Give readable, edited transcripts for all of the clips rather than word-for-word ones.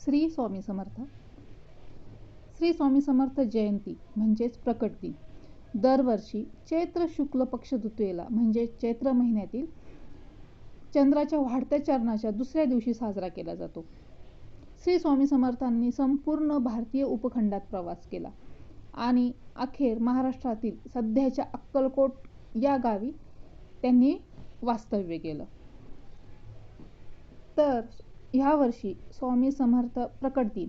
श्री स्वामी समर्थ. श्री स्वामी समर्थ जयंती म्हणजेच प्रकट दिन दरवर्षी चैत्र शुक्ल पक्ष द्वितीयेला म्हणजे चैत्र महिन्यातील चंद्राच्या वाढत्या चरणाच्या दुसऱ्या दिवशी साजरा केला जातो. श्री स्वामी समर्थांनी संपूर्ण भारतीय उपखंडात प्रवास केला आणि अखेर महाराष्ट्रातील सध्याच्या अक्कलकोट या गावी त्यांनी वास्तव्य केलं. तर ह्या वर्षी स्वामी समर्थ प्रकट दिन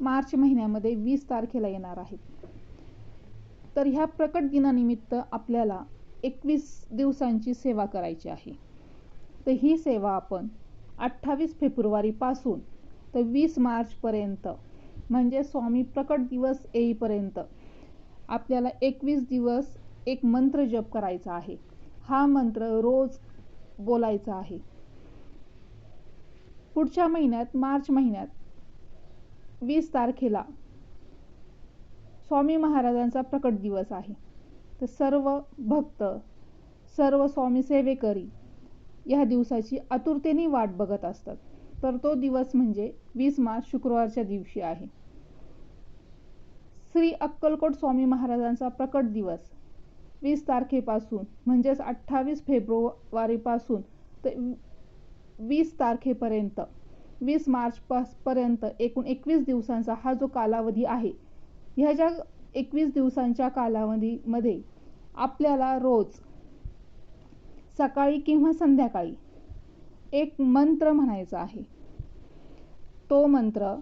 मार्च महिन्यामध्ये 20 तारखेला येणार आहेत. तर ह्या प्रकट दिनानिमित्त आपल्याला 21 दिवसांची सेवा करायची आहे. तर ही सेवा आपण 28 फेब्रुवारी पासून तर 20 मार्च पर्यंत म्हणजे स्वामी प्रकट दिवस येईपर्यंत आपल्याला 21 दिवस एक मंत्र जप करायचा आहे. हा मंत्र रोज बोलायचा आहे. पुढच्या महिन्यात मार्च महिन्यात 20 तारखेला स्वामी महाराजांचा प्रकट दिवस आहे. तर सर्व भक्त सर्व स्वामी सेवेकरी या दिवसाची आतुरतेने वाट बघत असतात. तर तो दिवस म्हणजे 20 मार्च शुक्रवारच्या दिवशी आहे. श्री अक्कलकोट स्वामी महाराजांचा प्रकट दिवस 20 तारखेपासून म्हणजेच 28 फेब्रुवारी पासून तर 20 तारखेपर्यंत 20 मार्च पर्यंत एकूण 21 दिवसांचा हा जो कालावधी आहे. ह्या ज्या 21 दिवसांच्या कालावधीमध्ये आपल्याला रोज सकाळी किंवा संध्याकाळी एक मंत्र म्हणायचा आहे. तो मंत्र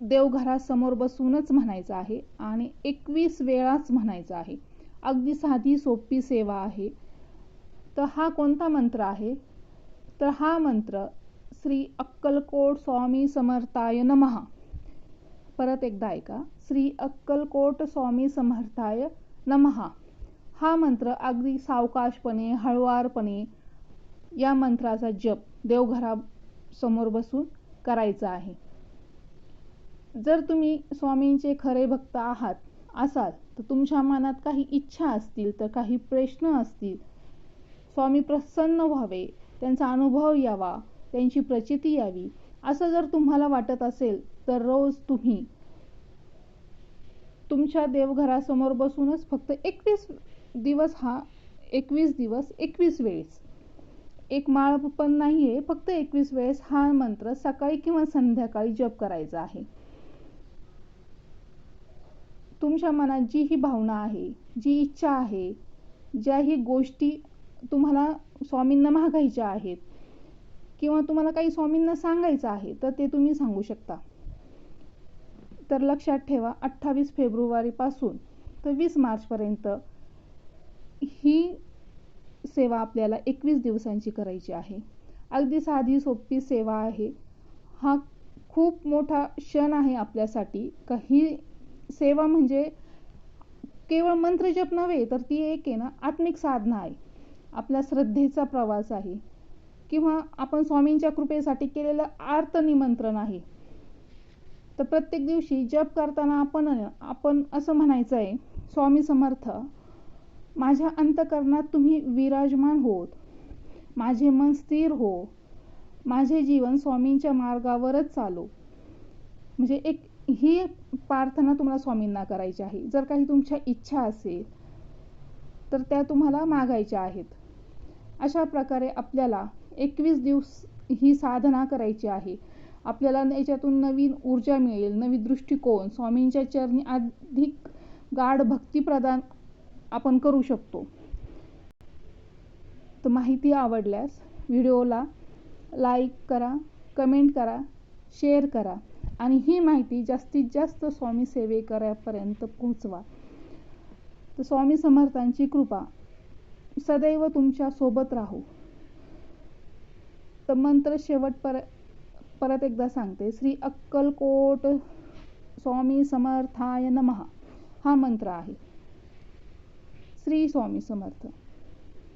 देवघरासमोर बसूनच म्हणायचा आहे आणि 21 वेळाच म्हणायचा आहे. अगदी साधी सोपी सेवा आहे. तर हा कोणता मंत्र आहे? तर हा मंत्र श्री अक्कलकोट स्वामी समर्थाय नमः. परत एकदा ऐका, श्री अक्कलकोट स्वामी समर्थाय नमः. हा मंत्र अगदी सावकाशपणे हळुवारपणे या मंत्राचा जप देवघरासमोर बसून करायचा आहे. जर तुम्ही स्वामींचे खरे भक्त असाल तर तुमच्या मनात काही इच्छा असतील तर काही प्रश्न असतील, स्वामी प्रसन्न व्हावे, त्यांचा अनुभव यावा, त्यांची प्रचिती यावी असं जर तुम्हाला वाटत असेल तर रोज तुम्ही तुमच्या देवघरासमोर बसूनच फक्त 21 दिवस 21 वेळेस, एक माळ पण नाहीये, फक्त 21 वेळेस हा मंत्र सकाळी किंवा संध्याकाळी जप करायचा आहे. तुमच्या मनात जी ही भावना आहे, जी इच्छा आहे, ज्याही गोष्टी तुम्हाला स्वामींना मागायच्या आहेत किंवा तुम्हाला काही स्वामींना सांगायचं आहे तर ते तुम्ही सांगू शकता. तर लक्षात ठेवा, 28 फेब्रुवारी पासून तर 20 मार्च पर्यंत ही सेवा आपल्याला 21 दिवसांची करायची आहे. अगदी साधी सोपी सेवा आहे. हा खूप मोठा क्षण आहे आपल्यासाठी. ही सेवा म्हणजे केवळ मंत्र जप नव्हे तर ती एक आहे ना आत्मिक साधना आहे. आपल्या श्रद्धेचा प्रवास आहे किंवा आपण स्वामींच्या कृपेसाठी केलेलं आर्त निमंत्रण आहे. तर प्रत्येक दिवशी जप करताना आपण असं म्हणायचं आहे, स्वामी समर्थ, माझ्या अंतःकरणात तुम्ही विराजमान होत, माझे मन स्थिर हो, माझे जीवन स्वामींच्या मार्गावरच चालो. म्हणजे ही प्रार्थना तुम्हाला स्वामींना करायची आहे. जर काही तुमच्या इच्छा असेल तर त्या तुम्हाला मागायच्या आहेत. अशा प्रकारे आपल्याला 21 दिवस ही साधना करायची आहे. आपल्याला याच्यातून नवीन ऊर्जा मिळेल, नवीन दृष्टिकोन, स्वामींच्या चरणी अधिक गाढ भक्ती प्रदान आपण करू शकतो. तर माहिती आवडल्यास व्हिडिओला लाईक करा, कमेंट करा, शेअर करा आणि ही माहिती जास्तीत जास्त स्वामी सेवेकऱ्यापर्यंत पोहोचवा. तर स्वामी समर्थांची कृपा सदैव तुमच्या सोबत राहो. तर मंत्र परत एकदा सांगते, श्री अक्कलकोट स्वामी समर्थाय नमः हा मंत्र आहे. श्री स्वामी समर्थ.